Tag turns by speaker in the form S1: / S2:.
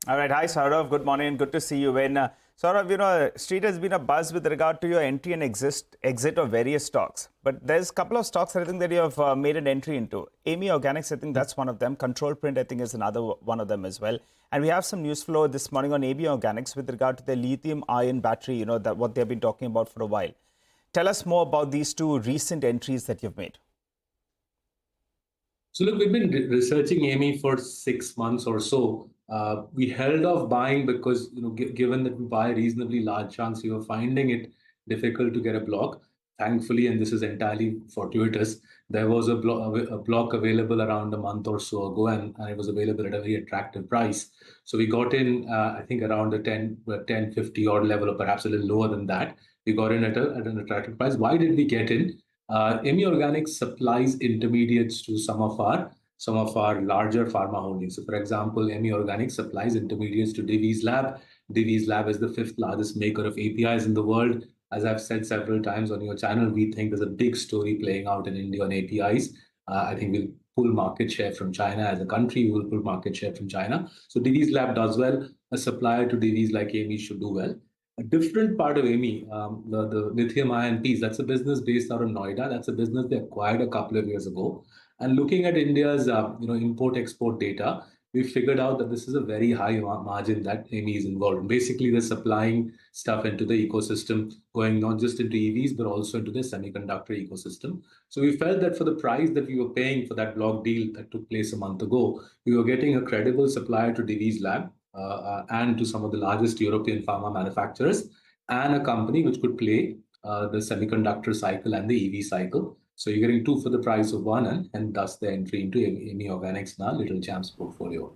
S1: All right. Hi, Saurabh. Good morning. Good to see you. Saurabh, Street has been a buzz with regard to your entry and exit of various stocks. But there's a couple of stocks that I think that you have made an entry into. Amy Organics, I think that's one of them. Control Print, I think, is another one of them as well. And we have some news flow this morning on AB Organics with regard to the lithium-ion battery, that what they've been talking about for a while. Tell us more about these two recent entries that you've made.
S2: So look, we've been researching Amy for 6 months or so. We held off buying because, given that we buy reasonably large chunks, we were finding it difficult to get a block. Thankfully, and this is entirely fortuitous, there was a block available around a month or so ago, and it was available at a very attractive price. So we got in, I think, around the 1050 odd level, or perhaps a little lower than that. We got in at an attractive price. Why did we get in? Amy Organics supplies intermediates to some of our larger pharma holdings. So, for example, Amy Organics supplies intermediates to Divi's Lab. Divi's Lab is the fifth largest maker of APIs in the world. As I've said several times on your channel, we think there's a big story playing out in India on APIs. I think we'll pull market share from China as a country. We will pull market share from China. So Divi's Lab does well. A supplier to Divi's like Amy should do well. A different part of Amy, the lithium-ion piece, that's a business based out of Noida. That's a business they acquired a couple of years ago. And looking at India's, import-export data, we figured out that this is a very high margin that Amy is involved in. Basically, they're supplying stuff into the ecosystem, going not just into EVs, but also into the semiconductor ecosystem. So we felt that for the price that we were paying for that block deal that took place a month ago, we were getting a credible supplier to Divi's Lab, and to some of the largest European pharma manufacturers, and a company which could play the semiconductor cycle and the EV cycle. So you're getting two for the price of one, and thus the entry into Amy Organics in our Little Champs portfolio.